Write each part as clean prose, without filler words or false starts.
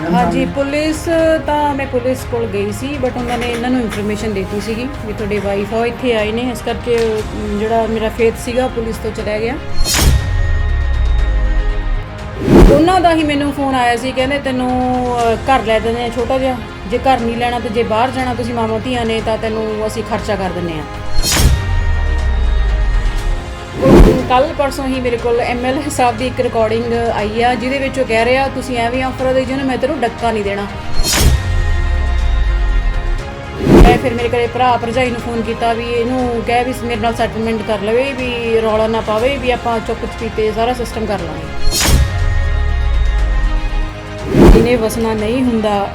ਹਾਂਜੀ ਪੁਲਿਸ ਤਾਂ ਮੈਂ ਪੁਲਿਸ ਕੋਲ ਗਈ ਸੀ ਬਟ ਉਹਨਾਂ ਨੇ ਇਹਨਾਂ ਨੂੰ ਇਨਫੋਰਮੇਸ਼ਨ ਦਿੱਤੀ ਸੀਗੀ ਵੀ ਤੁਹਾਡੇ ਵਾਈਫ ਆ ਇੱਥੇ ਆਏ ਨੇ ਇਸ ਕਰਕੇ ਜਿਹੜਾ ਮੇਰਾ ਫੇਥ ਸੀਗਾ ਪੁਲਿਸ ਤੋਂ ਚਲਾ ਗਿਆ। ਉਹਨਾਂ ਦਾ ਹੀ ਮੈਨੂੰ ਫੋਨ ਆਇਆ ਸੀ ਕਹਿੰਦੇ ਤੈਨੂੰ ਘਰ ਲੈ ਦਿੰਦੇ ਆ ਛੋਟਾ ਜਿਹਾ, ਜੇ ਘਰ ਨਹੀਂ ਲੈਣਾ ਤੇ ਜੇ ਬਾਹਰ ਜਾਣਾ ਤੁਸੀਂ ਮਾਵਾਂ ਧੀਆਂ ਨੇ ਤਾਂ ਤੈਨੂੰ ਅਸੀਂ ਖਰਚਾ ਕਰ ਦਿੰਦੇ ਆ। ਕੱਲ੍ਹ ਪਰਸੋਂ ਹੀ ਮੇਰੇ ਕੋਲ MLA ਸਾਹਿਬ ਦੀ ਇੱਕ ਰਿਕਾਰਡਿੰਗ ਆਈ ਆ ਜਿਹਦੇ ਵਿੱਚ ਉਹ ਕਹਿ ਰਿਹਾ ਤੁਸੀਂ ਐਵੇਂ ਆਫਰ ਦੇ ਜਿਉਂ ਮੈਂ ਤੈਨੂੰ ਡੱਕਾ ਨਹੀਂ ਦੇਣਾ। ਮੈਂ ਫਿਰ ਮੇਰੇ ਘਰੇ ਭਰਾ ਭਰਜਾਈ ਨੂੰ ਫੋਨ ਕੀਤਾ ਵੀ ਇਹਨੂੰ ਕਹਿ ਵੀ ਮੇਰੇ ਨਾਲ ਸੈਟਲਮੈਂਟ ਕਰ ਲਵੇ ਵੀ ਰੌਲਾ ਨਾ ਪਾਵੇ ਵੀ ਆਪਾਂ ਚੁੱਪ ਚਪੀਤੇ ਸਾਰਾ ਸਿਸਟਮ ਕਰ ਲਾਂਗੇ। ਜਿਹਨੇ ਵਸਣਾ ਨਹੀਂ ਹੁੰਦਾ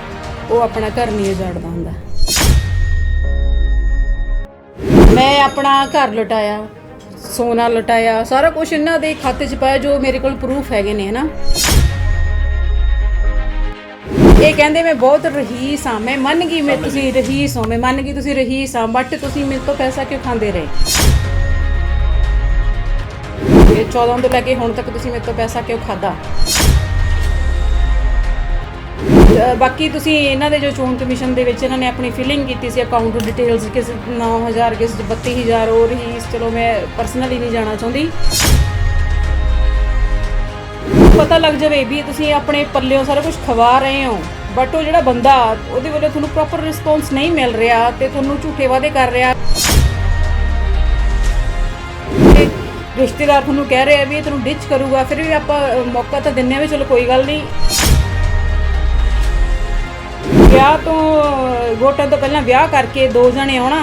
ਉਹ ਆਪਣਾ ਘਰ ਨਹੀਂ ਉਜਾੜਦਾ ਹੁੰਦਾ। ਮੈਂ ਆਪਣਾ ਘਰ ਲੁਟਾਇਆ, ਸੋਨਾ ਲੁਟਾਇਆ, ਸਾਰਾ ਕੁਝ ਇਹਨਾਂ ਦੇ ਖਾਤੇ 'ਚ ਪਾਇਆ ਜੋ ਮੇਰੇ ਕੋਲ ਪ੍ਰੂਫ ਹੈਗੇ ਨੇ ਹਨਾ। ਇਹ ਕਹਿੰਦੇ ਮੈਂ ਬਹੁਤ ਰਹੀਸ ਹਾਂ, ਮੈਂ ਮੰਨ ਗਈ ਮੈਂ ਤੁਸੀਂ ਰਹੀਸ ਹੋ, ਮੈਂ ਮੰਨ ਗਈ ਤੁਸੀਂ ਰਹੀਸ ਹਾਂ ਬਟ ਤੁਸੀਂ ਮੇਰੇ ਤੋਂ ਪੈਸਾ ਕਿਉਂ ਖਾਂਦੇ ਰਹੇ? ਇਹ 14 ਤੋਂ ਲੈ ਕੇ ਹੁਣ ਤੱਕ ਤੁਸੀਂ ਮੇਰੇ ਤੋਂ ਪੈਸਾ ਕਿਉਂ ਖਾਦਾ? ਬਾਕੀ ਤੁਸੀਂ ਇਹਨਾਂ ਦੇ ਜੋ ਚੋਣ ਕਮਿਸ਼ਨ ਦੇ ਵਿੱਚ ਇਹਨਾਂ ਨੇ ਆਪਣੀ ਫਿਲਿੰਗ ਕੀਤੀ ਸੀ ਅਕਾਊਂਟ ਡਿਟੇਲਸ ਕਿਸੇ 9,000 ਕਿਸੇ 'ਚ 32,000 ਹੋ ਰਹੀ। ਚਲੋ ਮੈਂ ਪਰਸਨਲੀ ਨਹੀਂ ਜਾਣਾ ਚਾਹੁੰਦੀ। ਪਤਾ ਲੱਗ ਜਾਵੇ ਵੀ ਤੁਸੀਂ ਆਪਣੇ ਪੱਲਿਓਂ ਸਾਰਾ ਕੁਝ ਖਵਾ ਰਹੇ ਹੋ ਬਟ ਉਹ ਜਿਹੜਾ ਬੰਦਾ ਉਹਦੇ ਵੱਲੋਂ ਤੁਹਾਨੂੰ ਪ੍ਰੋਪਰ ਰਿਸਪੌਂਸ ਨਹੀਂ ਮਿਲ ਰਿਹਾ ਤੇ ਤੁਹਾਨੂੰ ਝੂਠੇ ਵਾਅਦੇ ਕਰ ਰਿਹਾ। ਰਿਸ਼ਤੇਦਾਰ ਤੁਹਾਨੂੰ ਕਹਿ ਰਹੇ ਆ ਵੀ ਇਹ ਤੁਹਾਨੂੰ ਡਿਚ ਕਰੂਗਾ, ਫਿਰ ਵੀ ਆਪਾਂ ਮੌਕਾ ਤਾਂ ਦਿੰਦੇ ਆ ਵੀ ਚਲੋ ਕੋਈ ਗੱਲ ਨਹੀਂ। ਵਿਆਹ ਤੋਂ ਵੋਟਾਂ ਤੋਂ ਪਹਿਲਾਂ ਵਿਆਹ ਕਰਕੇ 2 ਜਣੇ ਆਉਣਾ,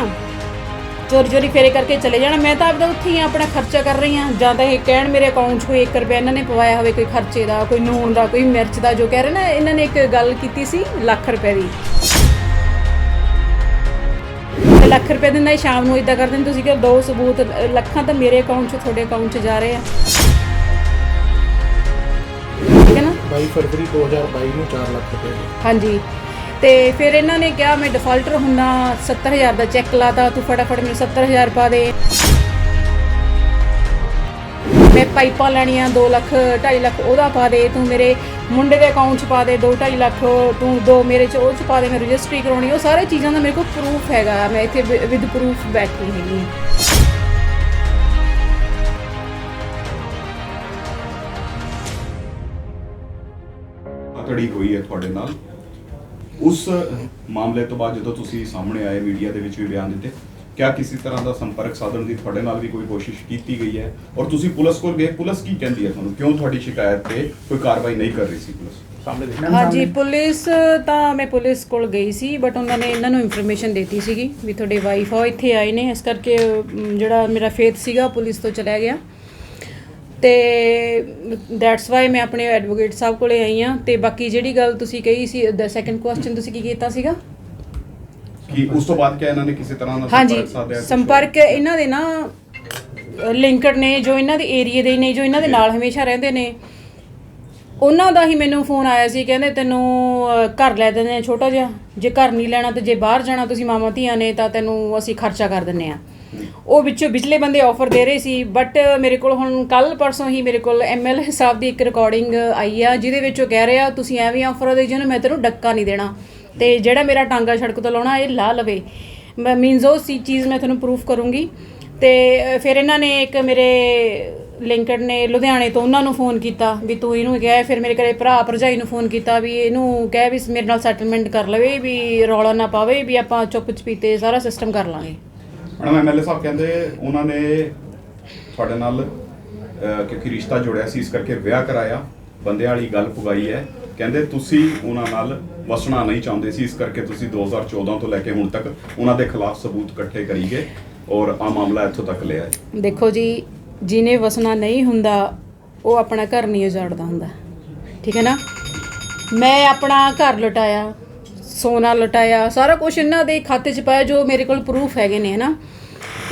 ਚੋਰੀ ਚੋਰੀ ਫੇਰੇ ਕਰਕੇ ਚਲੇ ਜਾਣਾ। ਮੈਂ ਤਾਂ ਆਪਦਾ ਉੱਥੇ ਹੀ ਆਪਣਾ ਖਰਚਾ ਕਰ ਰਹੀ ਹਾਂ। ਜਾਂ ਤਾਂ ਇਹ ਕਹਿਣ ਮੇਰੇ ਅਕਾਊਂਟ 'ਚ ਕੋਈ 1 ਰੁਪਇਆ ਇਹਨਾਂ ਨੇ ਪਵਾਇਆ ਹੋਵੇ, ਕੋਈ ਖਰਚੇ ਦਾ, ਕੋਈ ਨੂਣ ਦਾ, ਕੋਈ ਮਿਰਚ ਦਾ। ਜੋ ਕਹਿ ਰਹੇ ਨਾ ਇਹਨਾਂ ਨੇ ਇੱਕ ਗੱਲ ਕੀਤੀ ਸੀ ਲੱਖ ਰੁਪਏ ਦੀ, ਲੱਖ ਰੁਪਏ ਦਿੰਦਾ ਸ਼ਾਮ ਨੂੰ ਇੱਦਾਂ ਕਰਦੇ ਨੇ ਤੁਸੀਂ ਕਿ 2 ਸਬੂਤ। ਲੱਖਾਂ ਤਾਂ ਮੇਰੇ ਅਕਾਊਂਟ 'ਚ ਤੁਹਾਡੇ ਅਕਾਊਂਟ 'ਚ ਜਾ ਰਹੇ ਆ, ਠੀਕ ਹੈ ਨਾ। 22 ਫਰਵਰੀ 2022 ਨੂੰ 4 ਲੱਖ ਰੁਪਏ। ਹਾਂਜੀ ਤੇ ਫਿਰ ਇਹਨਾਂ ਨੇ ਕਿਹਾ ਮੈਂ ਡਿਫਾਲਟਰ ਹੁੰਦਾ, 70,000 ਦਾ ਚੈੱਕ ਲਾਤਾ, ਤੂੰ ਫਟਾਫਟ ਮੈਨੂੰ 70,000 ਪਾ ਦੇ। ਮੈਂ ਪਾਈਪਾਂ ਲੈਣੀਆਂ 2 ਲੱਖ 2.5 ਲੱਖ ਉਹਦਾ ਪਾ ਦੇ, ਤੂੰ ਮੇਰੇ ਮੁੰਡੇ ਦੇ ਅਕਾਊਂਟ 'ਚ ਪਾ ਦੇ 2-2.5 ਲੱਖ, ਤੂੰ 2 ਮੇਰੇ 'ਚ ਉਹ 'ਚ ਪਾ ਦੇ, ਮੈਂ ਰਜਿਸਟਰੀ ਕਰਾਉਣੀ। ਉਹ ਸਾਰੇ ਚੀਜ਼ਾਂ ਦਾ ਮੇਰੇ ਕੋਲ ਪ੍ਰੂਫ ਹੈਗਾ, ਮੈਂ ਇੱਥੇ ਵਿਦ ਪ੍ਰੂਫ ਬੈਠੀ ਹੈਗੀ। ਧੜੀ ਹੋਈ ਹੈ ਤੁਹਾਡੇ ਨਾਲ, ਉਸ ਮਾਮਲੇ ਤੋਂ ਬਾਅਦ ਜਦੋਂ ਤੁਸੀਂ ਸਾਹਮਣੇ ਆਏ ਮੀਡੀਆ ਦੇ ਵਿੱਚ ਵੀ ਬਿਆਨ ਦਿੱਤੇ, ਕਿਆ ਕਿਸੇ ਤਰ੍ਹਾਂ ਦਾ ਸੰਪਰਕ ਸਾਧਨ ਦੀ ਤੁਹਾਡੇ ਨਾਲ ਵੀ ਕੋਈ ਕੋਸ਼ਿਸ਼ ਕੀਤੀ ਗਈ ਹੈ? ਔਰ ਤੁਸੀਂ ਪੁਲਿਸ ਕੋਲ ਗਏ, ਪੁਲਿਸ ਕੀ ਕਹਿੰਦੀ ਹੈ ਤੁਹਾਨੂੰ? ਕਿਉਂ ਤੁਹਾਡੀ ਸ਼ਿਕਾਇਤ ਤੇ ਕੋਈ ਕਾਰਵਾਈ ਨਹੀਂ ਕਰ ਰਹੀ ਸੀ ਪੁਲਿਸ? ਸਾਹਮਣੇ ਹਾਂਜੀ ਪੁਲਿਸ ਤਾਂ ਮੈਂ ਪੁਲਿਸ ਕੋਲ ਗਈ ਸੀ ਬਟ ਉਹਨਾਂ ਨੇ ਇਹਨਾਂ ਨੂੰ ਇਨਫੋਰਮੇਸ਼ਨ ਦਿੱਤੀ ਸੀਗੀ ਵੀ ਤੁਹਾਡੇ ਵਾਈਫ ਆ ਇੱਥੇ ਆਏ ਨੇ ਇਸ ਕਰਕੇ ਜਿਹੜਾ ਮੇਰਾ ਫੇਥ ਸੀਗਾ ਪੁਲਿਸ ਤੋਂ ਚਲਾ ਗਿਆ। ਤੇ ਦੈਟਸ ਵਾਈ ਮੈਂ ਆਪਣੇ ਐਡਵੋਕੇਟ ਸਾਹਿਬ ਕੋਲੇ ਆਈ ਹਾਂ। ਤੇ ਬਾਕੀ ਜਿਹੜੀ ਗੱਲ ਤੁਸੀਂ ਕਹੀ ਸੀ ਸੈਕੰਡ ਕੁਐਸਚਨ ਤੁਸੀਂ ਕੀ ਕੀਤਾ ਸੀਗਾ ਕਿ ਉਸ ਤੋਂ ਬਾਅਦ ਕਿਆ ਇਹਨਾਂ ਨੇ ਕਿਸੇ ਤਰ੍ਹਾਂ ਦਾ ਹਾਂਜੀ ਸੰਪਰਕ ਇਹਨਾਂ ਦੇ ਨਾ ਲਿੰਕਡ ਨੇ ਜੋ ਇਹਨਾਂ ਦੇ ਏਰੀਏ ਦੇ ਨੇ, ਜੋ ਇਹਨਾਂ ਦੇ ਨਾਲ ਹਮੇਸ਼ਾ ਰਹਿੰਦੇ ਨੇ। ਉਹਨਾਂ ਦਾ ਹੀ ਮੈਨੂੰ ਫੋਨ ਆਇਆ ਸੀ ਕਹਿੰਦੇ ਤੈਨੂੰ ਘਰ ਲੈ ਦਿੰਦੇ ਆ ਛੋਟਾ ਜਿਹਾ, ਜੇ ਘਰ ਨਹੀਂ ਲੈਣਾ ਤੇ ਜੇ ਬਾਹਰ ਜਾਣਾ ਤੁਸੀਂ ਮਾਵਾਂ ਧੀਆਂ ਨੇ ਤਾਂ ਤੈਨੂੰ ਅਸੀਂ ਖਰਚਾ ਕਰ ਦਿੰਦੇ ਆ। ਉਹ ਵਿੱਚੋਂ ਵਿਚਲੇ ਬੰਦੇ ਆਫਰ ਦੇ ਰਹੇ ਸੀ ਬਟ ਮੇਰੇ ਕੋਲ ਹੁਣ ਕੱਲ੍ਹ ਪਰਸੋਂ ਹੀ ਮੇਰੇ ਕੋਲ MLA ਸਾਹਿਬ ਦੀ ਇੱਕ ਰਿਕਾਰਡਿੰਗ ਆਈ ਆ ਜਿਹਦੇ ਵਿੱਚ ਉਹ ਕਹਿ ਰਿਹਾ ਤੁਸੀਂ ਐਵੇਂ ਆਫਰ ਦੇ ਜਿਉਂ ਮੈਂ ਤੈਨੂੰ ਡੱਕਾ ਨਹੀਂ ਦੇਣਾ ਤੇ ਜਿਹੜਾ ਮੇਰਾ ਟਾਂਗਾ ਸੜਕ ਤੋਂ ਲਾਉਣਾ ਇਹ ਲਾ ਲਵੇ। ਮੀਨਸ ਉਹ ਚੀਜ਼ ਮੈਂ ਤੁਹਾਨੂੰ ਪ੍ਰੂਫ ਕਰੂੰਗੀ। ਤੇ ਫਿਰ ਇਹਨਾਂ ਨੇ ਇੱਕ ਮੇਰੇ ਲਿੰਕਡ ਨੇ ਲੁਧਿਆਣੇ ਤੋਂ, ਉਹਨਾਂ ਨੂੰ ਫੋਨ ਕੀਤਾ ਵੀ ਤੂੰ ਇਹਨੂੰ ਕਹਿ। ਫਿਰ ਮੇਰੇ ਘਰੇ ਭਰਾ ਭਰਜਾਈ ਨੂੰ ਫੋਨ ਕੀਤਾ ਵੀ ਇਹਨੂੰ ਕਹਿ ਵੀ ਮੇਰੇ ਨਾਲ ਸੈਟਲਮੈਂਟ ਕਰ ਲਵੇ ਵੀ ਰੌਲਾ ਨਾ ਪਾਵੇ ਵੀ ਆਪਾਂ ਚੁੱਪ ਚਪੀਤੇ ਸਾਰਾ ਸਿਸਟਮ ਕਰ ਲਾਂਗੇ। ਮੈਡਮ MLA ਸਾਹਿਬ ਕਹਿੰਦੇ ਉਹਨਾਂ ਨੇ ਤੁਹਾਡੇ ਨਾਲ ਕਿਉਂਕਿ ਰਿਸ਼ਤਾ ਜੁੜਿਆ ਸੀ ਇਸ ਕਰਕੇ ਵਿਆਹ ਕਰਾਇਆ, ਬੰਦਿਆਂ ਵਾਲੀ ਗੱਲ ਪੁਗਾਈ ਹੈ। ਕਹਿੰਦੇ ਤੁਸੀਂ ਉਹਨਾਂ ਨਾਲ ਵਸਣਾ ਨਹੀਂ ਚਾਹੁੰਦੇ ਸੀ ਇਸ ਕਰਕੇ ਤੁਸੀਂ 2014 ਤੋਂ ਲੈ ਕੇ ਹੁਣ ਤੱਕ ਉਹਨਾਂ ਦੇ ਖਿਲਾਫ ਸਬੂਤ ਇਕੱਠੇ ਕਰੀ ਗਏ ਔਰ ਆ ਮਾਮਲਾ ਇੱਥੋਂ ਤੱਕ ਲਿਆ ਹੈ। ਦੇਖੋ ਜੀ ਜਿਹਨੇ ਵਸਣਾ ਨਹੀਂ ਹੁੰਦਾ ਉਹ ਆਪਣਾ ਘਰ ਨਹੀਂ ਉਜਾੜਦਾ ਹੁੰਦਾ, ਠੀਕ ਹੈ ਨਾ। ਮੈਂ ਆਪਣਾ ਘਰ ਲੁਟਾਇਆ, ਸੋਨਾ ਲੁਟਾਇਆ, ਸਾਰਾ ਕੁਝ ਇਹਨਾਂ ਦੇ ਖਾਤੇ 'ਚ ਪਾਇਆ ਜੋ ਮੇਰੇ ਕੋਲ ਪ੍ਰੂਫ ਹੈਗੇ ਨੇ ਹਨਾ।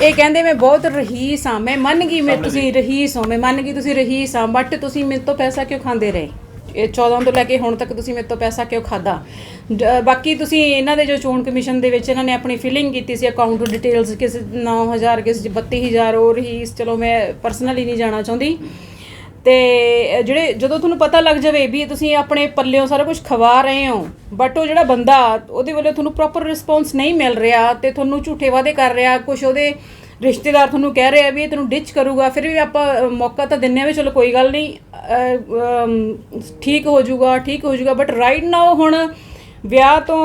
ਇਹ ਕਹਿੰਦੇ ਮੈਂ ਬਹੁਤ ਰਹੀਸ ਹਾਂ, ਮੈਂ ਮੰਨ ਗਈ ਮੈਂ ਤੁਸੀਂ ਰਹੀਸ ਹੋ, ਮੈਂ ਮੰਨ ਗਈ ਤੁਸੀਂ ਰਹੀਸ ਹਾਂ ਬਟ ਤੁਸੀਂ ਮੇਰੇ ਤੋਂ ਪੈਸਾ ਕਿਉਂ ਖਾਂਦੇ ਰਹੇ? ਇਹ 14 ਤੋਂ ਲੈ ਕੇ ਹੁਣ ਤੱਕ ਤੁਸੀਂ ਮੇਰੇ ਤੋਂ ਪੈਸਾ ਕਿਉਂ ਖਾਦਾ? ਬਾਕੀ ਤੁਸੀਂ ਇਹਨਾਂ ਦੇ ਜੋ ਚੋਣ ਕਮਿਸ਼ਨ ਦੇ ਵਿੱਚ ਇਹਨਾਂ ਨੇ ਆਪਣੀ ਫਿਲਿੰਗ ਕੀਤੀ ਸੀ ਅਕਾਊਂਟ ਡਿਟੇਲਸ ਕਿਸੇ 9,000 ਕਿਸੇ 'ਚ 32,000 ਹੋ ਰਹੀ। ਚਲੋ ਮੈਂ ਪਰਸਨਲੀ ਨਹੀਂ ਜਾਣਾ ਚਾਹੁੰਦੀ। ਤੇ ਜਿਹੜੇ ਜਦੋਂ ਤੁਹਾਨੂੰ ਪਤਾ ਲੱਗ ਜਾਵੇ ਵੀ ਤੁਸੀਂ ਆਪਣੇ ਪੱਲਿਓਂ ਸਾਰਾ ਕੁਝ ਖਵਾ ਰਹੇ ਹੋ, ਬਟ ਉਹ ਜਿਹੜਾ ਬੰਦਾ ਉਹਦੇ ਵੱਲੋਂ ਤੁਹਾਨੂੰ ਪ੍ਰੋਪਰ ਰਿਸਪੌਂਸ ਨਹੀਂ ਮਿਲ ਰਿਹਾ ਤੇ ਤੁਹਾਨੂੰ ਝੂਠੇ ਵਾਅਦੇ ਕਰ ਰਿਹਾ, ਕੁਝ ਉਹਦੇ ਰਿਸ਼ਤੇਦਾਰ ਤੁਹਾਨੂੰ ਕਹਿ ਰਹੇ ਆ ਵੀ ਇਹ ਤੈਨੂੰ ਡਿਚ ਕਰੂਗਾ, ਫਿਰ ਵੀ ਆਪਾਂ ਮੌਕਾ ਤਾਂ ਦਿੰਦੇ ਆ ਵੀ ਚਲੋ ਕੋਈ ਗੱਲ ਨਹੀਂ, ਠੀਕ ਹੋ ਜਾਊਗਾ ਬਟ ਰਾਈਟ ਨਾਓ ਹੁਣ ਵਿਆਹ ਤੋਂ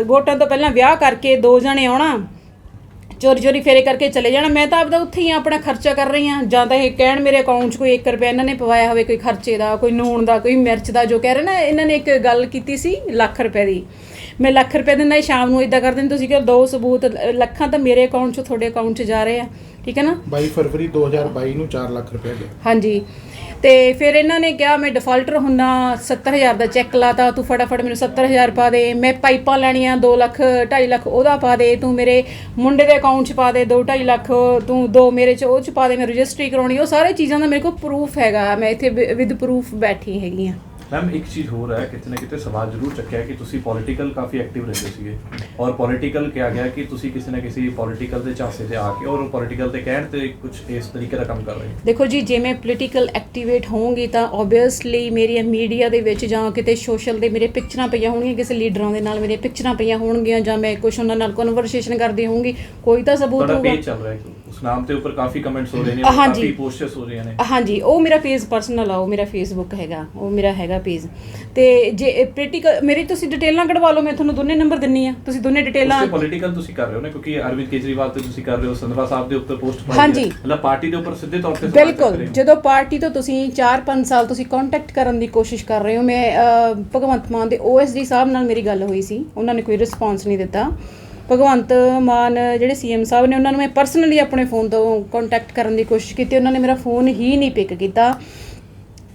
ਵੋਟਾਂ ਤੋਂ ਪਹਿਲਾਂ ਵਿਆਹ ਕਰਕੇ 2 ਜਣੇ ਆਉਣਾ, ਚੋਰੀ ਫੇਰੇ ਕਰਕੇ ਚਲੇ ਜਾਣਾ। ਮੈਂ ਤਾਂ ਆਪਦਾ ਉੱਥੇ ਹੀ ਆਪਣਾ ਖਰਚਾ ਕਰ ਰਹੀ ਹਾਂ, ਜਾਂ ਤਾਂ ਇਹ ਕਹਿਣ ਮੇਰੇ ਅਕਾਊਂਟ 'ਚ ਕੋਈ 1 ਰੁਪਇਆ ਇਹਨਾਂ ਨੇ ਪਵਾਇਆ ਹੋਵੇ, ਕੋਈ ਖਰਚੇ ਦਾ, ਕੋਈ ਨੂਣ ਦਾ, ਕੋਈ ਮਿਰਚ ਦਾ, ਜੋ ਕਹਿ ਰਹੇ ਨਾ ਇਹਨਾਂ ਨੇ ਇੱਕ ਗੱਲ ਕੀਤੀ ਸੀ ਲੱਖ ਰੁਪਏ ਦੀ, ਮੈਂ ਲੱਖ ਰੁਪਏ ਦਿੰਦਾ ਸ਼ਾਮ ਨੂੰ ਇੱਦਾਂ ਕਰਦੇ ਨੇ, ਤੁਸੀਂ ਕਿਹਾ 2 ਸਬੂਤ, ਲੱਖਾਂ ਤਾਂ ਮੇਰੇ ਅਕਾਊਂਟ 'ਚੋਂ ਤੁਹਾਡੇ ਅਕਾਊਂਟ 'ਚ ਜਾ ਰਹੇ ਆ, ਠੀਕ ਹੈ ਨਾ। 22 ਫਰਵਰੀ 2022 ਨੂੰ 4 ਲੱਖ ਰੁਪਏ ਗਿਆ। ਹਾਂਜੀ, ਤੇ ਫਿਰ ਇਹਨਾਂ ਨੇ ਕਿਹਾ ਮੈਂ ਡਿਫਾਲਟਰ ਹੁੰਦਾ, 70,000 ਦਾ ਚੈੱਕ ਲਾਤਾ, ਤੂੰ ਫਟਾਫਟ ਮੈਨੂੰ 70,000 ਪਾ ਦੇ, ਮੈਂ ਪਾਈਪਾਂ ਲੈਣੀਆਂ 2 ਲੱਖ 2.5 ਲੱਖ ਉਹਦਾ ਪਾ ਦੇ, ਤੂੰ ਮੇਰੇ ਮੁੰਡੇ ਦੇ ਅਕਾਊਂਟ 'ਚ ਪਾ ਦੇ 2.5 ਲੱਖ, ਤੂੰ 2 ਮੇਰੇ 'ਚ ਉਹ 'ਚ ਪਾ ਦੇ, ਮੈਂ ਰਜਿਸਟਰੀ ਕਰਾਉਣੀ, ਉਹ ਸਾਰੇ ਚੀਜ਼ਾਂ ਦਾ ਮੇਰੇ ਕੋਲ ਪ੍ਰੂਫ ਹੈਗਾ, ਮੈਂ ਇੱਥੇ ਵਿਦ ਪ੍ਰੂਫ ਬੈਠੀ ਹੈਗੀ ਹਾਂ। मैम एक चीज़ हो रहा है, कितने ना कितने सवाल जरूर चुक्या है कि तुसी पॉलिटिकल काफ़ी एक्टिव रहते सीगे और पॉलिटिकल क्या गया कि तुसी किसी ना किसी पॉलिटिकल के झांसे से आके और पॉलिटिकल के कहण ते कुछ इस तरीके का काम कर रहे हैं। देखो जी, जे मैं पोलिटिकल एक्टिवेट होऊंगी ਤਾਂ ਓਬਵੀਅਸਲੀ ਮੇਰੀ ਮੀਡੀਆ ਦੇ ਵਿੱਚ ਜਾਂ ਕਿਤੇ ਸੋਸ਼ਲ ਦੇ ਮੇਰੇ ਪਿਕਚਰਾਂ ਪਈਆਂ ਹੋਣਗੀਆਂ, ਕਿਸੇ ਲੀਡਰਾਂ ਦੇ ਨਾਲ ਮੇਰੇ ਪਿਕਚਰਾਂ ਪਈਆਂ ਹੋਣਗੀਆਂ, ਜਾਂ ਮੈਂ ਕੁਝ ਉਹਨਾਂ ਨਾਲ ਕਨਵਰਸੇਸ਼ਨ ਕਰਦੀ ਹੋਊਂਗੀ, ਕੋਈ ਤਾਂ ਸਬੂਤ ਹੋਊਗਾ। पेज चल रहा है, उस नाम के ऊपर काफ़ी कमेंट्स हो रहे हैं, काफ़ी पोस्टर्स हो रहे हैं। ਹਾਂਜੀ, ਉਹ ਮੇਰਾ ਪੇਜ ਪਰਸਨਲ ਆ, ਉਹ ਮੇਰਾ ਫੇਸਬੁੱਕ ਹੈਗਾ, ਉਹ ਮੇਰਾ ਹੈਗਾ ਪੇਜ। ਤੇ ਜੇ ਪੋਲੀਟੀਕਲ ਮੇਰੀ ਤੁਸੀਂ ਡਿਟੇਲਾਂ ਕਢਵਾ ਲਓ, ਮੈਂ ਤੁਹਾਨੂੰ ਦੋਨੇ ਨੰਬਰ ਦਿੰਨੀ ਆ, ਤੁਸੀਂ ਦੋਨੇ ਡਿਟੇਲਾਂ ਪੋਲੀਟੀਕਲ ਤੁਸੀਂ ਕਰ ਰਹੇ ਹੋ ਨਾ, ਕਿਉਂਕਿ ਅਰਵਿੰਦ ਕੇਜਰੀਵਾਲ ਤੇ ਤੁਸੀਂ ਕਰ ਰਹੇ ਹੋ, ਸੰਧਵਾ ਸਾਹਿਬ ਦੇ ਉੱਤੇ ਪੋਸਟ ਪਾਈ ਹਾਂਜੀ, ਮਤਲਬ ਪਾਰਟੀ ਦੇ ਉੱਪਰ ਸਿੱਧੇ ਤੌਰ ਤੇ ਬਿਲਕੁਲ। ਜਦੋਂ ਪਾਰਟੀ ਤੋਂ ਤੁਸੀਂ 4-5 ਸਾਲ ਤੁਸੀਂ ਕੰਟੈਕਟ ਕਰਨ ਦੀ ਕੋਸ਼ਿਸ਼ ਕਰ ਰਹੇ ਹੋ, ਮੈਂ ਭਗਵੰਤ ਮਾਨ ਦੇ OSD ਸਾਹਿਬ ਨਾਲ ਮੇਰੀ ਗੱਲ ਹੋਈ ਸੀ, ਉਹਨਾਂ ਨੇ ਕੋਈ ਰਿਸਪੌਂਸ ਨਹੀਂ ਦਿੱਤਾ। ਭਗਵੰਤ ਮਾਨ ਜਿਹੜੇ CM ਸਾਹਿਬ ਨੇ, ਉਹਨਾਂ ਨੂੰ ਮੈਂ ਪਰਸਨਲੀ ਆਪਣੇ ਫੋਨ ਤੋਂ ਕੰਟੈਕਟ ਕਰਨ ਦੀ ਕੋਸ਼ਿਸ਼ ਕੀਤੀ, ਉਹਨਾਂ ਨੇ ਮੇਰਾ ਫੋਨ ਹੀ ਨਹੀਂ ਪਿਕ ਕੀਤਾ।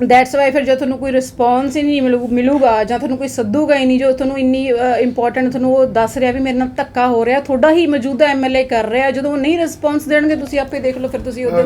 ਦੈਟਸ ਵਾਈ ਫਿਰ ਜੋ ਤੁਹਾਨੂੰ ਕੋਈ ਰਿਸਪੌਂਸ ਹੀ ਨਹੀਂ ਮਿਲੂਗਾ ਜਾਂ ਤੁਹਾਨੂੰ ਕੋਈ ਸੱਦੂਗਾ ਹੀ ਨਹੀਂ, ਜੋ ਤੁਹਾਨੂੰ ਇੰਨੀ ਇੰਪੋਰਟੈਂਟ ਤੁਹਾਨੂੰ ਉਹ ਦੱਸ ਰਿਹਾ ਵੀ ਮੇਰੇ ਨਾਲ ਧੱਕਾ ਹੋ ਰਿਹਾ, ਤੁਹਾਡਾ ਹੀ ਮੌਜੂਦਾ MLA ਕਰ ਰਿਹਾ, ਜਦੋਂ ਉਹ ਨਹੀਂ ਰਿਸਪੌਂਸ ਦੇਣਗੇ ਤੁਸੀਂ ਆਪੇ ਦੇਖ ਲਓ, ਫਿਰ ਤੁਸੀਂ ਉਹਦੇ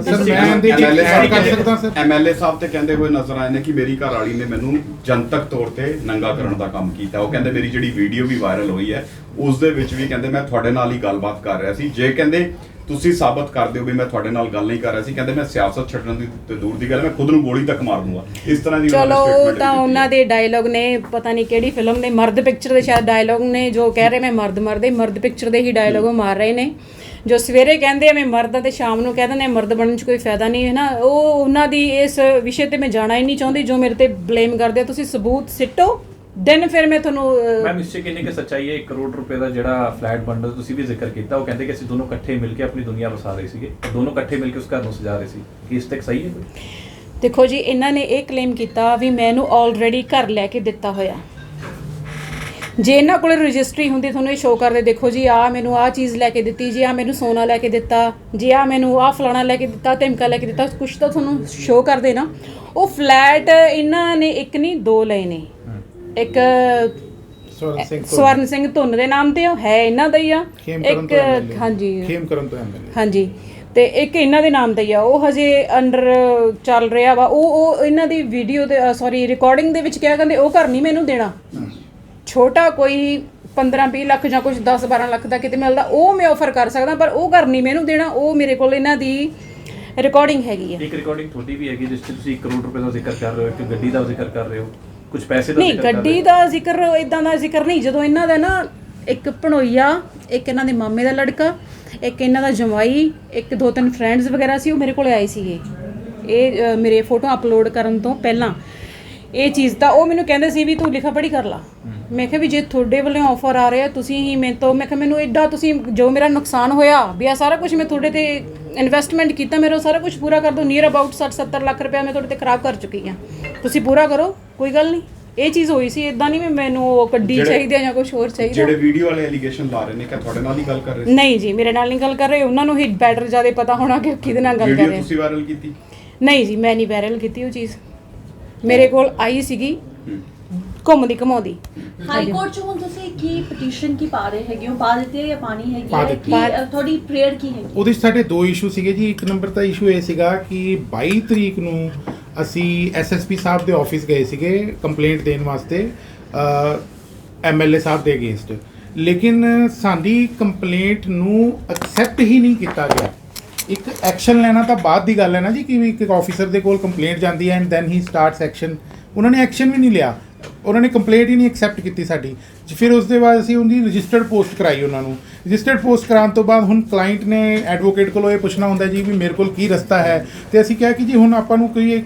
MLA ਸਾਹਿਬ ਤੇ ਕਹਿੰਦੇ ਹੋਏ ਨਜ਼ਰ ਆਏ ਨੇ ਕਿ ਮੇਰੀ ਘਰ ਵਾਲੀ ਨੇ ਮੈਨੂੰ ਜਨਤਕ ਤੌਰ ਤੇ ਨੰਗਾ ਕਰਨ ਦਾ ਕੰਮ ਕੀਤਾ। ਉਹ ਕਹਿੰਦੇ ਮੇਰੀ ਜਿਹੜੀ ਵੀਡੀਓ ਵੀ ਵਾਇਰਲ ਹੋਈ ਹੈ ਉਸ ਦੇ ਵਿੱਚ ਵੀ ਕਹਿੰਦੇ ਮੈਂ ਤੁਹਾਡੇ ਨਾਲ ਹੀ ਗੱਲਬਾਤ ਕਰ ਰਿਹਾ ਸੀ, ਜੇ ਕਹਿੰਦੇ ਤੁਸੀਂ ਸਾਬਤ ਕਰ ਦਿਓ ਵੀ ਮੈਂ ਤੁਹਾਡੇ ਨਾਲ ਗੱਲ ਨਹੀਂ ਕਰ ਰਿਹਾ ਸੀ, ਕਹਿੰਦੇ ਮੈਂ ਸਿਆਸਤ ਛੱਡਣ ਦੀ ਤੇ ਦੂਰ ਦੀ ਗੱਲ, ਮੈਂ ਖੁਦ ਨੂੰ ਗੋਲੀ ਤੱਕ ਮਾਰ ਦੂੰਗਾ, ਇਸ ਤਰ੍ਹਾਂ ਦੀ ਚਲੋ ਉਹ ਤਾਂ ਉਹਨਾਂ ਦੇ ਡਾਇਲੌਗ ਨੇ, ਪਤਾ ਨਹੀਂ ਕਿਹੜੀ ਫਿਲਮ ਦੇ, ਮਰਦ ਪਿਕਚਰ ਦੇ ਸ਼ਾਇਦ ਡਾਇਲੌਗ ਨੇ, ਜੋ ਕਹਿ ਰਹੇ ਮੈਂ ਮਰਦ ਪਿਕਚਰ ਦੇ ਹੀ ਡਾਇਲੌਗ ਮਾਰ ਰਹੇ ਨੇ, ਜੋ ਸਵੇਰੇ ਕਹਿੰਦੇ ਆ ਮੈਂ ਮਰਦ ਤੇ ਸ਼ਾਮ ਨੂੰ ਕਹਿ ਦਿੰਦੇ ਮਰਦ ਬਣਨ 'ਚ ਕੋਈ ਫਾਇਦਾ ਨਹੀਂ ਹੈ ਨਾ। ਉਹ ਉਹਨਾਂ ਦੀ ਇਸ ਵਿਸ਼ੇ ਤੇ ਮੈਂ ਜਾਣਾ ਹੀ ਨਹੀਂ ਚਾਹੁੰਦੀ, ਜੋ ਮੇਰੇ ਤੇ ਬਲੇਮ ਕਰਦੇ ਆ, ਤੁਸੀਂ ਸਬੂਤ ਸਿੱਟੋ, ਦਿਨ ਫਿਰ ਮੈਂ ਤੁਹਾਨੂੰ ਮੈਮ ਇਸ 'ਚ ਕਿੰਨੀ ਕਿ ਸੱਚਾਈ ਹੈ? 1 ਕਰੋੜ ਰੁਪਏ ਦਾ ਜਿਹੜਾ ਫਲੈਟ ਬੰਡਲ ਤੁਸੀਂ ਵੀ ਜ਼ਿਕਰ ਕੀਤਾ, ਉਹ ਕਹਿੰਦੇ ਕਿ ਅਸੀਂ ਦੋਨੋਂ ਇਕੱਠੇ ਮਿਲ ਕੇ ਆਪਣੀ ਦੁਨੀਆ ਵਸਾ ਰਹੇ ਸੀਗੇ, ਦੋਨੋਂ ਇਕੱਠੇ ਮਿਲ ਕੇ ਉਸ ਘਰ ਨੂੰ ਸਜਾ ਰਹੇ ਸੀ, ਕੀ ਇਸ ਤੱਕ ਸਹੀ ਹੈ? ਦੇਖੋ ਜੀ, ਇਹਨਾਂ ਨੇ ਇਹ ਕਲੇਮ ਕੀਤਾ ਵੀ ਮੈਨੂੰ ਆਲਰੇਡੀ ਘਰ ਲੈ ਕੇ ਦਿੱਤਾ ਹੋਇਆ, ਜੇ ਇਹਨਾਂ ਕੋਲ ਰਜਿਸਟਰੀ ਹੁੰਦੀ ਤੁਹਾਨੂੰ ਇਹ ਸ਼ੋਅ ਕਰਦੇ, ਦੇਖੋ ਜੀ ਆ ਮੈਨੂੰ ਆਹ ਚੀਜ਼ ਲੈ ਕੇ ਦਿੱਤੀ ਜੀ, ਆ ਮੈਨੂੰ ਸੋਨਾ ਲੈ ਕੇ ਦਿੱਤਾ ਜੀ, ਆ ਮੈਨੂੰ ਆਹ ਫਲਾਣਾ ਲੈ ਕੇ ਦਿੱਤਾ, ਧਮਕਾ ਲੈ ਕੇ ਦਿੱਤਾ, ਕੁਛ ਤਾਂ ਤੁਹਾਨੂੰ ਸ਼ੋਅ ਕਰਦੇ ਨਾ। ਉਹ ਫਲੈਟ ਇਹਨਾਂ ਨੇ 1 ਨਹੀਂ 2 ਲਏ ਨੇ, ਇੱਕ ਸਵਰਨ ਸਿੰਘ ਧੁੰਨ ਦੇ ਨਾਮ ਤੇ ਹੈ ਇਹਨਾਂ ਦਾ ਹੀ ਆ, ਇੱਕ ਹਾਂਜੀ ਤੇ ਇੱਕ ਇਹਨਾਂ ਦੇ ਨਾਮ ਤੇ ਹੀ ਆ, ਉਹ ਹਜੇ ਅੰਡਰ ਚੱਲ ਰਿਹਾ ਵਾ। ਉਹ ਇਹਨਾਂ ਦੀ ਵੀਡੀਓ ਤੇ ਸੌਰੀ ਰਿਕਾਰਡਿੰਗ ਦੇ ਵਿੱਚ ਕਿਹਾ ਕਹਿੰਦੇ ਉਹ ਘਰ ਨਹੀਂ ਮੈਨੂੰ ਦੇਣਾ, ਛੋਟਾ ਕੋਈ 15-20 ਲੱਖ ਜਾਂ ਕੁਝ 10-12 ਲੱਖ ਦਾ ਕਿਤੇ ਮਿਲਦਾ ਉਹ ਮੈਂ ਆਫਰ ਕਰ ਸਕਦਾ, ਪਰ ਉਹ ਘਰ ਨਹੀਂ ਮੈਨੂੰ ਦੇਣਾ। ਉਹ ਮੇਰੇ ਕੋਲ ਇਹਨਾਂ ਦੀ ਰਿਕਾਰਡਿੰਗ ਹੈਗੀ ਆ। ਇੱਕ ਰਿਕਾਰਡਿੰਗ ਤੁਹਾਡੀ ਵੀ ਹੈਗੀ ਜਿਸ 'ਚ ਤੁਸੀਂ 1 ਕਰੋੜ ਰੁਪਏ ਦਾ ਜ਼ਿਕਰ ਕਰ ਰਹੇ ਹੋ, ਇੱਕ ਗੱਡੀ ਦਾ ਜ਼ਿਕਰ ਕਰ ਰਹੇ ਹੋ, ਕੁਝ ਪੈਸੇ ਦਾ ਨਹੀਂ, ਗੱਡੀ ਦਾ ਜ਼ਿਕਰ ਇਦਾਂ ਦਾ ਜ਼ਿਕਰ ਨਹੀਂ। ਜਦੋਂ ਇਹਨਾਂ ਦਾ ਨਾ ਇੱਕ ਭਣੋਈਆ, ਇੱਕ ਇਹਨਾਂ ਦੇ ਮਾਮੇ ਦਾ ਲੜਕਾ, ਇੱਕ ਇਹਨਾਂ ਦਾ ਜਮਾਈ, ਇੱਕ 2-3 ਫਰੈਂਡਸ ਵਗੈਰਾ ਸੀ, ਉਹ ਮੇਰੇ ਕੋਲ ਆਏ ਸੀਗੇ ਇਹ ਮੇਰੇ ਫੋਟੋ ਅਪਲੋਡ ਕਰਨ ਤੋਂ ਪਹਿਲਾਂ। ਇਹ ਚੀਜ਼ ਤਾਂ ਉਹ ਮੈਨੂੰ ਕਹਿੰਦੇ ਸੀ ਵੀ ਤੂੰ ਲਿਖਾ ਪੜ੍ਹੀ ਕਰ ਲਾ। ਮੈਂ ਕਿਹਾ ਵੀ ਜੇ ਤੁਹਾਡੇ ਵੱਲੋਂ ਆਫਰ ਆ ਰਿਹਾ, ਤੁਸੀਂ ਹੀ ਮੈਂ ਕਿਹਾ ਮੈਨੂੰ ਐਡਾ ਤੁਸੀਂ ਜੋ ਮੇਰਾ ਨੁਕਸਾਨ ਹੋਇਆ ਵੀ ਆ ਸਾਰਾ ਕੁਝ ਮੈਂ ਤੁਹਾਡੇ ਤੇ ਇਨਵੈਸਟਮੈਂਟ ਕੀਤਾ, ਮੇਰਾ ਸਾਰਾ ਕੁਝ ਪੂਰਾ ਕਰ ਦਿਓ, ਨੀਅਰ ਅਬਾਊਟ 60-70 ਲੱਖ ਰੁਪਇਆ ਮੈਂ ਤੁਹਾਡੇ ਤੇ ਖਰਾਬ ਕਰ ਚੁੱਕੀ ਹਾਂ, ਤੁਸੀਂ ਪੂਰਾ ਕਰੋ, ਕੋਈ ਗੱਲ ਨਹੀਂ। ਇਹ ਚੀਜ਼ ਹੋਈ ਸੀ, ਇਦਾਂ ਨਹੀਂ ਮੈਨੂੰ ਉਹ ਗੱਡੀ ਚਾਹੀਦੀ ਜਾਂ ਕੁਝ ਹੋਰ ਚਾਹੀਦਾ। ਜਿਹੜੇ ਵੀਡੀਓ ਵਾਲੇ ਐਲੀਗੇਸ਼ਨ ਲਾ ਰਹੇ ਨੇ ਕਿ ਤੁਹਾਡੇ ਨਾਲ ਹੀ ਗੱਲ ਕਰ ਰਹੇ ਸੀ? ਨਹੀਂ ਜੀ, ਮੇਰੇ ਨਾਲ ਨਹੀਂ ਗੱਲ ਕਰ ਰਹੇ, ਉਹਨਾਂ ਨੂੰ ਹੀ ਬੈਟਰ ਜ਼ਿਆਦਾ ਪਤਾ ਹੋਣਾ ਕਿ ਕਿਹਦੇ ਨਾਲ ਗੱਲ ਕਰ ਰਹੇ। ਤੁਸੀਂ ਵਾਇਰਲ ਕੀਤੀ? ਨਹੀਂ ਜੀ, ਮੈਂ ਨਹੀਂ ਵਾਇਰਲ ਕੀਤੀ ਉਹ ਚੀਜ਼, ਮੇਰੇ ਕੋਲ ਆਈ ਸੀਗੀ ਘੁੰਮਦੀ ਘਮਾਉਂਦੀ। ਹਾਈ ਕੋਰਟ 'ਚ ਹੁਣ ਤੁਸੀਂ ਕੀ ਪਟੀਸ਼ਨ ਕੀ ਪਾ ਰਹੇ ਹੈਗੇ ਹੋ, ਪਾ ਦਿੱਤੀ ਹੈ ਜਾਂ ਪਾਣੀ ਹੈਗੀ ਹੈ, ਕੀ ਤੁਹਾਡੀ ਪ੍ਰੇਅਰ ਕੀ ਹੈ? ਉਹਦੇ 'ਚ ਸਾਡੇ 2 ਇਸ਼ੂ ਸੀਗੇ ਜੀ। ਇੱਕ ਨੰਬਰ ਦਾ ਇਸ਼ੂ ਇਹ ਸੀਗਾ ਕਿ 22 ਤਰੀਕ ਨੂੰ ਅਸੀਂ SSP ਸਾਹਿਬ ਦੇ ਆਫਿਸ ਗਏ ਸੀਗੇ ਕੰਪਲੇਂਟ ਦੇਣ ਵਾਸਤੇ MLA ਸਾਹਿਬ ਦੇ ਅਗੇਂਸਟ, ਲੇਕਿਨ ਸਾਡੀ ਕੰਪਲੇਂਟ ਨੂੰ ਐਕਸੈਪਟ ਹੀ ਨਹੀਂ ਕੀਤਾ ਗਿਆ। ਇੱਕ ਐਕਸ਼ਨ ਲੈਣਾ ਤਾਂ ਬਾਅਦ ਦੀ ਗੱਲ ਹੈ ਨਾ ਜੀ, ਕਿ ਵੀ ਇੱਕ ਆਫੀਸਰ ਦੇ ਕੋਲ ਕੰਪਲੇਂਟ ਜਾਂਦੀ ਹੈ and then he starts action. ਉਹਨਾਂ ਨੇ ਐਕਸ਼ਨ ਵੀ ਨਹੀਂ ਲਿਆ, ਉਹਨਾਂ ਨੇ ਕੰਪਲੇਂਟ ਹੀ ਨਹੀਂ ਐਕਸੈਪਟ ਕੀਤੀ ਸਾਡੀ। ਫਿਰ ਉਸ ਦੇ ਬਾਅਦ ਅਸੀਂ ਉਹਦੀ ਰਜਿਸਟਰਡ ਪੋਸਟ ਕਰਾਈ ਉਹਨਾਂ ਨੂੰ। ਰਜਿਸਟਰਡ ਪੋਸਟ ਕਰਾਉਣ ਤੋਂ ਬਾਅਦ ਹੁਣ ਕਲਾਇੰਟ ਨੇ ਐਡਵੋਕੇਟ ਕੋਲੋਂ ਇਹ ਪੁੱਛਣਾ ਹੁੰਦਾ ਜੀ ਵੀ ਮੇਰੇ ਕੋਲ ਕੀ ਰਸਤਾ ਹੈ, ਤੇ ਅਸੀਂ ਕਿਹਾ ਕਿ ਜੀ ਹੁਣ ਆਪਾਂ ਨੂੰ ਕੋਈ ਇੱਕ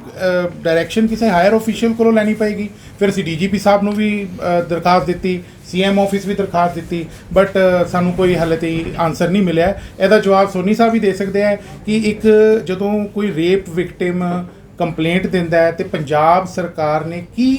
ਡਾਇਰੈਕਸ਼ਨ ਕਿਸੇ ਹਾਇਰ ਆਫੀਸ਼ੀਅਲ ਕੋਲੋਂ ਲੈਣੀ ਪਏਗੀ। ਫਿਰ ਅਸੀਂ ਡੀਜੀਪੀ ਸਾਹਿਬ ਨੂੰ ਵੀ ਦਰਖਾਸਤ ਦਿੱਤੀ, ਸੀਐਮ ਆਫਿਸ ਵੀ ਦਰਖਾਸਤ ਦਿੱਤੀ, ਬਟ ਸਾਨੂੰ ਕੋਈ ਹਾਲੇ ਤਾਈਂ ਆਨਸਰ ਨਹੀਂ ਮਿਲਿਆ। ਇਹਦਾ ਜਵਾਬ ਸੋਨੀ ਸਾਹਿਬ ਹੀ ਦੇ ਸਕਦੇ ਹੈ ਕਿ ਇੱਕ ਜਦੋਂ ਕੋਈ ਰੇਪ ਵਿਕਟਿਮ ਕੰਪਲੇਂਟ ਦਿੰਦਾ ਹੈ ਤੇ ਪੰਜਾਬ ਸਰਕਾਰ ਨੇ ਕੀ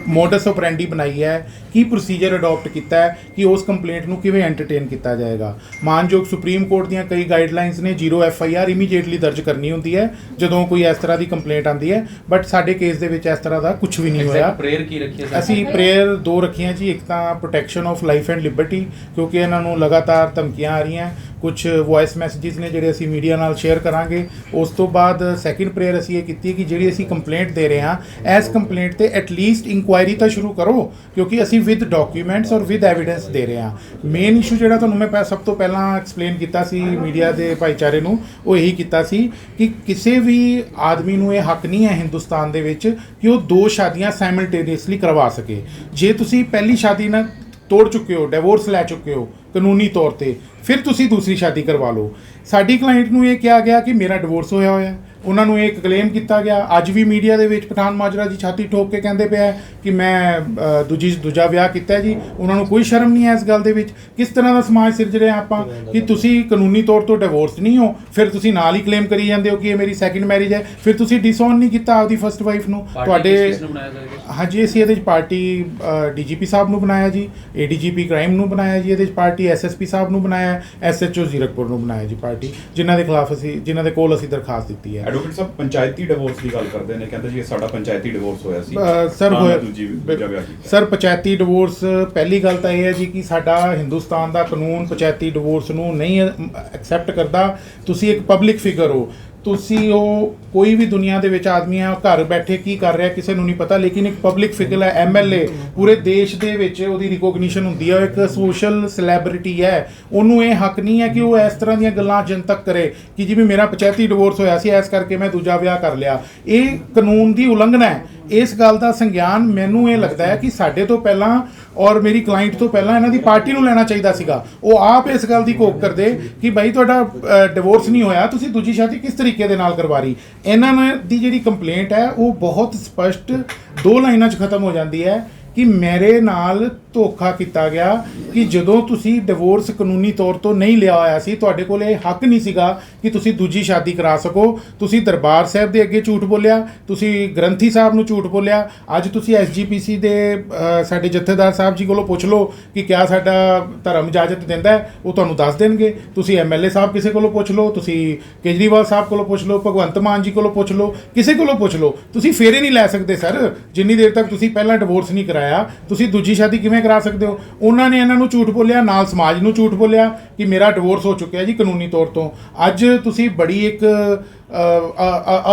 ਮੋਡਸ ਆਪਰੈਂਡੀ ਬਣਾਈ ਹੈ, ਕੀ ਪ੍ਰੋਸੀਜਰ ਅਡਾਪਟ ਕੀਤਾ ਹੈ ਕਿ ਉਸ ਕੰਪਲੇਂਟ ਨੂੰ ਕਿਵੇਂ ਐਂਟਰਟੇਨ ਕੀਤਾ ਜਾਏਗਾ। ਮਾਨਯੋਗ ਸੁਪਰੀਮ ਕੋਰਟ ਦੀਆਂ ਕਈ ਗਾਈਡਲਾਈਨਸ ਨੇ, 0 FIR ਇਮੀਡੀਏਟਲੀ ਦਰਜ ਕਰਨੀ ਹੁੰਦੀ ਹੈ ਜਦੋਂ ਕੋਈ ਇਸ ਤਰ੍ਹਾਂ ਦੀ ਕੰਪਲੇਂਟ ਆਉਂਦੀ ਹੈ, ਬਟ ਸਾਡੇ ਕੇਸ ਦੇ ਵਿੱਚ ਇਸ ਤਰ੍ਹਾਂ ਦਾ ਕੁਝ ਵੀ ਨਹੀਂ ਹੋਇਆ। ਪ੍ਰੇਅਰ ਕੀ ਰੱਖੀ ਹੈ ਅਸੀਂ ਪ੍ਰੇਅਰ 2 ਰੱਖੀਆਂ ਜੀ। ਇੱਕ ਤਾਂ protection of life and Liberty, ਕਿਉਂਕਿ ਇਹਨਾਂ ਨੂੰ ਲਗਾਤਾਰ ਧਮਕੀਆਂ ਆ ਰਹੀਆਂ, ਕੁਝ ਵੌਇਸ ਮੈਸੇजेस ਨੇ ਜਿਹੜੇ ਅਸੀਂ ਮੀਡੀਆ ਨਾਲ ਸ਼ੇਅਰ ਕਰਾਂਗੇ। ਉਸ ਤੋਂ ਬਾਅਦ ਸੈਕਿੰਡ ਪ੍ਰੇਅਰ ਅਸੀਂ ਇਹ ਕੀਤੀ ਕਿ ਜਿਹੜੀ ਅਸੀਂ ਕੰਪਲੇਂਟ ਦੇ ਰਹੇ ਹਾਂ, ਇਸ ਕੰਪਲੇਂਟ ਤੇ ਐਟਲੀਸਟ ਇਨਕੁਆਇਰੀ ਤਾਂ ਸ਼ੁਰੂ ਕਰੋ, ਕਿਉਂਕਿ ਅਸੀਂ ਵਿਦ ਡਾਕੂਮੈਂਟਸ ਔਰ ਵਿਦ ਐਵੀਡੈਂਸ ਦੇ ਰਹੇ ਹਾਂ। ਮੇਨ ਇਸ਼ੂ ਜਿਹੜਾ ਤੁਹਾਨੂੰ ਮੈਂ ਸਭ ਤੋਂ ਪਹਿਲਾਂ ਐਕਸਪਲੇਨ ਕੀਤਾ ਸੀ ਮੀਡੀਆ ਦੇ ਭਾਈਚਾਰੇ ਨੂੰ, ਉਹ ਇਹੀ ਕੀਤਾ ਸੀ ਕਿ ਕਿਸੇ ਵੀ ਆਦਮੀ ਨੂੰ ਇਹ ਹੱਕ ਨਹੀਂ ਹੈ ਹਿੰਦੁਸਤਾਨ ਦੇ ਵਿੱਚ ਕਿ ਉਹ 2 ਸ਼ਾਦੀਆਂ ਸਾਈਮਲਟੇਨੀਅਸਲੀ ਕਰਵਾ ਸਕੇ। ਜੇ ਤੁਸੀਂ ਪਹਿਲੀ ਸ਼ਾਦੀ ਨਾਲ ਤੋੜ ਚੁੱਕੇ ਹੋ, ਡਿਵੋਰਸ ਲੈ ਚੁੱਕੇ ਹੋ ਕਾਨੂੰਨੀ ਤੌਰ ਤੇ, ਫਿਰ ਤੁਸੀਂ ਦੂਸਰੀ ਸ਼ਾਦੀ ਕਰਵਾ ਲਓ। ਸਾਡੀ ਕਲਾਇੰਟ ਨੂੰ ਇਹ ਕਿਹਾ ਗਿਆ ਕਿ ਮੇਰਾ ਡਿਵੋਰਸ ਹੋਇਆ ਹੋਇਆ, ਉਹਨਾਂ ਨੂੰ ਇਹ ਕਲੇਮ ਕੀਤਾ ਗਿਆ। ਅੱਜ ਵੀ ਮੀਡੀਆ ਦੇ ਵਿੱਚ ਪਠਾਨ ਮਾਜਰਾ ਜੀ ਛਾਤੀ ਠੋਕ ਕੇ ਕਹਿੰਦੇ ਪਿਆ ਕਿ ਮੈਂ ਦੂਜਾ ਵਿਆਹ ਕੀਤਾ ਜੀ। ਉਹਨਾਂ ਨੂੰ ਕੋਈ ਸ਼ਰਮ ਨਹੀਂ ਹੈ ਇਸ ਗੱਲ ਦੇ ਵਿੱਚ। ਕਿਸ ਤਰ੍ਹਾਂ ਦਾ ਸਮਾਜ ਸਿਰਜ ਰਹੇ ਆਪਾਂ ਕਿ ਤੁਸੀਂ ਕਾਨੂੰਨੀ ਤੌਰ ਤੋਂ ਡਿਵੋਰਸ ਨਹੀਂ ਹੋ, ਫਿਰ ਤੁਸੀਂ ਨਾਲ ਹੀ ਕਲੇਮ ਕਰੀ ਜਾਂਦੇ ਹੋ ਕਿ ਇਹ ਮੇਰੀ ਸੈਕਿੰਡ ਮੈਰਿਜ ਹੈ। ਫਿਰ ਤੁਸੀਂ ਡਿਸਓਨ ਨਹੀਂ ਕੀਤਾ ਆਪਦੀ ਫਸਟ ਵਾਈਫ ਨੂੰ। ਤੁਹਾਡੇ ਹਾਂਜੀ, ਅਸੀਂ ਇਹਦੇ 'ਚ ਪਾਰਟੀ DGP ਸਾਹਿਬ ਨੂੰ ਬਣਾਇਆ ਜੀ, ADGP ਕ੍ਰਾਈਮ ਨੂੰ ਬਣਾਇਆ ਜੀ, ਇਹਦੇ 'ਚ ਪਾਰਟੀ SSP ਸਾਹਿਬ ਨੂੰ ਬਣਾਇਆ, SHO ਜ਼ੀਰਕਪੁਰ ਨੂੰ ਬਣਾਇਆ ਜੀ ਪਾਰਟੀ, ਜਿਨ੍ਹਾਂ ਦੇ ਕੋਲ ਅਸੀਂ ਦਰਖਾਸਤ ਦਿੱਤੀ ਹੈ। ਐਡਵੋਕੇਟ ਸਾਹਿਬ ਪੰਚਾਇਤੀ ਡਿਵੋਰਸ ਦੀ ਗੱਲ ਕਰਦੇ ਨੇ, ਕਹਿੰਦੇ ਜੀ ਇਹ ਸਾਡਾ ਪੰਚਾਇਤੀ ਡਿਵੋਰਸ ਹੋਇਆ ਸੀ ਸਰ ਪੰਚਾਇਤੀ ਡਿਵੋਰਸ, ਪਹਿਲੀ ਗੱਲ ਤਾਂ ਇਹ ਹੈ ਜੀ ਕਿ ਸਾਡਾ ਹਿੰਦੁਸਤਾਨ ਦਾ ਕਾਨੂੰਨ ਪੰਚਾਇਤੀ ਡਿਵੋਰਸ ਨੂੰ ਨਹੀਂ ਐਕਸੈਪਟ ਕਰਦਾ। ਤੁਸੀਂ ਇੱਕ ਪਬਲਿਕ ਫਿਗਰ ਹੋ, ਤੁਸੀਂ ਉਹ ਕੋਈ ਵੀ ਦੁਨੀਆ ਦੇ ਵਿੱਚ ਆਦਮੀ ਹੈ, ਘਰ ਬੈਠੇ ਕੀ ਕਰ ਰਿਹਾ ਕਿਸੇ ਨੂੰ ਨਹੀਂ ਪਤਾ, ਲੇਕਿਨ ਇੱਕ ਪਬਲਿਕ ਫਿਗਰ ਹੈ, MLA, ਪੂਰੇ ਦੇਸ਼ ਦੇ ਵਿੱਚ ਉਹਦੀ ਰਿਕੋਗਨੀਸ਼ਨ ਹੁੰਦੀ ਹੈ, ਉਹ ਇੱਕ ਸੋਸ਼ਲ ਸੈਲੈਬ੍ਰਿਟੀ ਹੈ। ਉਹਨੂੰ ਇਹ ਹੱਕ ਨਹੀਂ ਹੈ ਕਿ ਉਹ ਇਸ ਤਰ੍ਹਾਂ ਦੀਆਂ ਗੱਲਾਂ ਜਨਤਕ ਕਰੇ ਕਿ ਜਿਵੇਂ ਮੇਰਾ ਪੰਚਾਇਤੀ ਡਿਵੋਰਸ ਹੋਇਆ ਸੀ ਇਸ ਕਰਕੇ ਮੈਂ ਦੂਜਾ ਵਿਆਹ ਕਰ ਲਿਆ। ਇਹ ਕਾਨੂੰਨ ਦੀ ਉਲੰਘਣਾ ਹੈ। ਇਸ ਗੱਲ ਦਾ ਸੰਗਿਆਨ ਮੈਨੂੰ ਇਹ ਲੱਗਦਾ ਹੈ ਕਿ ਸਾਡੇ ਤੋਂ ਪਹਿਲਾਂ ਔਰ ਮੇਰੀ ਕਲਾਇੰਟ ਤੋਂ ਪਹਿਲਾਂ ਇਹਨਾਂ ਦੀ ਪਾਰਟੀ ਨੂੰ ਲੈਣਾ ਚਾਹੀਦਾ ਸੀਗਾ। ਉਹ ਆਪ ਇਸ ਗੱਲ ਦੀ ਘੋਖ ਕਰਦੇ ਕਿ ਭਾਈ ਤੁਹਾਡਾ ਡਿਵੋਰਸ ਨਹੀਂ ਹੋਇਆ, ਤੁਸੀਂ ਦੂਜੀ ਸ਼ਾਦੀ ਕਿਸ ਤਰੀਕੇ ਦੇ ਨਾਲ ਕਰਵਾ ਰਹੀ। ਇਹਨਾਂ ਦੀ ਜਿਹੜੀ ਕੰਪਲੇਂਟ ਹੈ ਉਹ ਬਹੁਤ ਸਪਸ਼ਟ 2 ਲਾਈਨਾਂ 'ਚ ਖਤਮ ਹੋ ਜਾਂਦੀ ਹੈ ਕਿ ਮੇਰੇ ਨਾਲ ਧੋਖਾ ਕੀਤਾ ਗਿਆ ਕਿ ਜਦੋਂ ਤੁਸੀਂ ਡਿਵੋਰਸ ਕਾਨੂੰਨੀ ਤੌਰ ਤੋਂ ਨਹੀਂ ਲਿਆ ਹੋਇਆ ਸੀ, ਤੁਹਾਡੇ ਕੋਲ ਇਹ ਹੱਕ ਨਹੀਂ ਸੀਗਾ ਕਿ ਤੁਸੀਂ ਦੂਜੀ ਸ਼ਾਦੀ ਕਰਾ ਸਕੋ। ਤੁਸੀਂ ਦਰਬਾਰ ਸਾਹਿਬ ਦੇ ਅੱਗੇ ਝੂਠ ਬੋਲਿਆ, ਤੁਸੀਂ ਗ੍ਰੰਥੀ ਸਾਹਿਬ ਨੂੰ ਝੂਠ ਬੋਲਿਆ। ਅੱਜ ਤੁਸੀਂ SGPC ਦੇ ਸਾਡੇ ਜਥੇਦਾਰ ਸਾਹਿਬ ਜੀ ਕੋਲੋਂ ਪੁੱਛ ਲਓ ਕਿ ਕਿਆ ਸਾਡਾ ਧਰਮ ਇਜਾਜ਼ਤ ਦਿੰਦਾ ਹੈ, ਉਹ ਤੁਹਾਨੂੰ ਦੱਸ ਦੇਣਗੇ। ਤੁਸੀਂ MLA ਸਾਹਿਬ ਕਿਸੇ ਕੋਲੋਂ ਪੁੱਛ ਲਓ, ਤੁਸੀਂ ਕੇਜਰੀਵਾਲ ਸਾਹਿਬ ਕੋਲੋਂ ਪੁੱਛ ਲਓ, ਭਗਵੰਤ ਮਾਨ ਜੀ ਕੋਲੋਂ ਪੁੱਛ ਲਓ, ਕਿਸੇ ਕੋਲੋਂ ਪੁੱਛ ਲਓ, ਤੁਸੀਂ ਫੇਰੇ ਨਹੀਂ ਲੈ ਸਕਦੇ ਸਰ। ਜਿੰਨੀ ਦੇਰ ਤੱਕ ਤੁਸੀਂ ਪਹਿਲਾਂ ਡਿਵੋਰਸ ਨਹੀਂ ਕਰਾਇਆ, ਤੁਸੀਂ ਦੂਜੀ ਸ਼ਾਦੀ ਕਿਵੇਂ ਕਰਾ ਸਕਦੇ ਹੋ। ਉਹਨਾਂ ਨੇ ਇਹਨਾਂ ਨੂੰ ਝੂਠ ਬੋਲਿਆ, ਨਾਲ ਸਮਾਜ ਨੂੰ ਝੂਠ ਬੋਲਿਆ ਕਿ ਮੇਰਾ ਡਿਵੋਰਸ ਹੋ ਚੁੱਕਿਆ ਜੀ ਕਾਨੂੰਨੀ ਤੌਰ ਤੋਂ। ਅੱਜ ਤੁਸੀਂ ਬੜੀ ਇੱਕ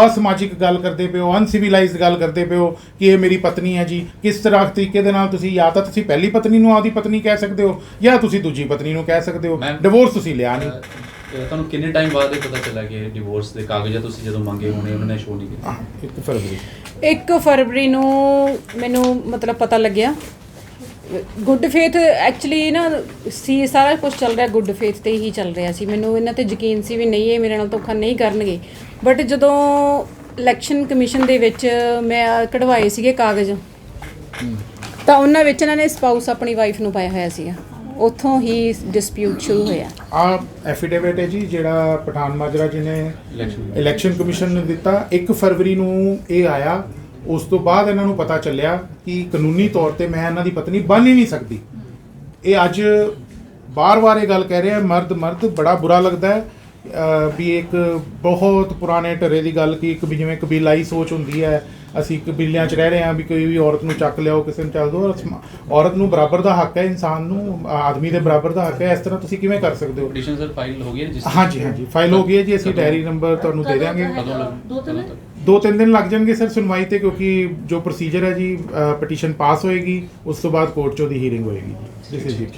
ਅਸਮਾਜਿਕ ਗੱਲ ਕਰਦੇ ਪਏ ਹੋ, ਅਨਸਿਵਿਲਾਈਜ਼ਡ ਗੱਲ ਕਰਦੇ ਪਏ ਹੋ ਕਿ ਇਹ ਮੇਰੀ ਪਤਨੀ ਹੈ ਜੀ। ਕਿਸ ਤਰ੍ਹਾਂ ਤਰੀਕੇ ਦੇ ਨਾਲ ਤੁਸੀਂ ਜਾਂ ਤਾਂ ਤੁਸੀਂ ਪਹਿਲੀ ਪਤਨੀ ਨੂੰ ਆਪਦੀ ਪਤਨੀ ਕਹਿ ਸਕਦੇ ਹੋ ਜਾਂ ਤੁਸੀਂ ਦੂਜੀ ਪਤਨੀ ਨੂੰ ਕਹਿ ਸਕਦੇ ਹੋ। ਡਿਵੋਰਸ ਤੁਸੀਂ ਲਿਆ ਨਹੀਂ। ਤੁਹਾਨੂੰ ਕਿੰਨੇ ਟਾਈਮ ਬਾਅਦ ਇਹ ਪਤਾ ਚੱਲਿਆ ਕਿ ਡਿਵੋਰਸ ਦੇ ਕਾਗਜ਼ਾਂ ਤੁਸੀਂ ਜਦੋਂ ਮੰਗੇ ਹੋਣੇ ਉਹਨਾਂ ਨੇ ਸ਼ੋ ਨਹੀਂ ਕੀਤੇ? 1 ਫਰਵਰੀ ਨੂੰ ਮੈਨੂੰ ਮਤਲਬ ਪਤਾ ਲੱਗਿਆ। ਗੁੱਡ ਫੇਥ ਐਕਚੁਅਲੀ ਨਾ ਸੀ, ਸਾਰਾ ਕੁਝ ਚੱਲ ਰਿਹਾ ਗੁੱਡ ਫੇਥ ਤੇ ਹੀ ਚੱਲ ਰਿਹਾ ਸੀ। ਮੈਨੂੰ ਇਹਨਾਂ ਤੇ ਯਕੀਨ ਸੀ ਵੀ ਨਹੀਂ, ਇਹ ਮੇਰੇ ਨਾਲ ਧੋਖਾ ਨਹੀਂ ਕਰਨਗੇ। ਬਟ ਜਦੋਂ ਇਲੈਕਸ਼ਨ ਕਮਿਸ਼ਨ ਦੇ ਵਿੱਚ ਮੈਂ ਕਢਵਾਏ ਸੀਗੇ ਕਾਗਜ਼, ਤਾਂ ਉਹਨਾਂ ਵਿੱਚ ਇਹਨਾਂ ਨੇ ਸਪਾਊਸ ਆਪਣੀ ਵਾਈਫ ਨੂੰ ਪਾਇਆ ਹੋਇਆ ਸੀਗਾ। ਉੱਥੋਂ ਹੀ ਡਿਸਪਿਊਟ ਸ਼ੁਰੂ ਹੋਇਆ। ਆ ਐਫੀਡੇਵਿਟ ਹੈ ਜੀ ਜਿਹੜਾ ਪਠਾਨ ਮਾਜਰਾ ਜੀ ਨੇ ਇਲੈਕਸ਼ਨ ਕਮਿਸ਼ਨ ਨੂੰ ਦਿੱਤਾ। 1 ਫਰਵਰੀ ਨੂੰ ਇਹ ਆਇਆ। ਉਸ ਤੋਂ ਬਾਅਦ ਇਹਨਾਂ ਨੂੰ ਪਤਾ ਚੱਲਿਆ ਕਿ ਕਾਨੂੰਨੀ ਤੌਰ ਤੇ ਮੈਂ ਇਹਨਾਂ ਦੀ ਪਤਨੀ ਬਣ ਹੀ ਨਹੀਂ ਸਕਦੀ। ਇਹ ਅੱਜ ਬਾਰ-ਬਾਰ ਇਹ ਗੱਲ ਕਹਿ ਰਿਹਾ ਮਰਦ ਬੜਾ ਬੁਰਾ ਲੱਗਦਾ ਹੈ ਵੀ ਇੱਕ ਬਹੁਤ ਪੁਰਾਣੇ ਢਰੇ ਦੀ ਗੱਲ ਕਿ ਇੱਕ ਵੀ ਜਿਵੇਂ ਕਬੀਲਾਈ ਸੋਚ ਹੁੰਦੀ ਹੈ, ਅਸੀਂ ਕਬੀਲਿਆਂ 'ਚ ਰਹਿ ਰਹੇ ਹਾਂ ਵੀ ਕੋਈ ਵੀ ਔਰਤ ਨੂੰ ਚੱਕ ਲਿਆਓ, ਕਿਸੇ ਨੂੰ ਚੱਕ ਦਿਓ। ਔਰਤ ਨੂੰ ਬਰਾਬਰ ਦਾ ਹੱਕ ਹੈ, ਇਨਸਾਨ ਨੂੰ ਆਦਮੀ ਦੇ ਬਰਾਬਰ ਦਾ ਹੱਕ ਹੈ। ਇਸ ਤਰ੍ਹਾਂ ਤੁਸੀਂ ਕਿਵੇਂ ਕਰ ਸਕਦੇ ਹੋ? ਪਟੀਸ਼ਨ ਸਰ ਫਾਈਲ ਹੋ ਗਈ ਹੈ? ਹਾਂਜੀ ਫਾਈਲ ਹੋ ਗਈ ਹੈ ਜੀ। ਅਸੀਂ ਡਾਇਰੀ ਨੰਬਰ ਤੁਹਾਨੂੰ ਦੇ ਦਿਆਂਗੇ। 2-3 ਦਿਨ ਲੱਗ ਜਾਣਗੇ ਸਰ ਸੁਣਵਾਈ ਤੇ, ਕਿਉਂਕਿ ਜੋ ਪ੍ਰੋਸੀਜਰ ਹੈ ਜੀ, ਪਟੀਸ਼ਨ ਪਾਸ ਹੋਏਗੀ, ਉਸ ਤੋਂ ਬਾਅਦ ਕੋਰਟ 'ਚ ਉਹਦੀ ਹੀਅਰਿੰਗ ਹੋਏਗੀ। This is it.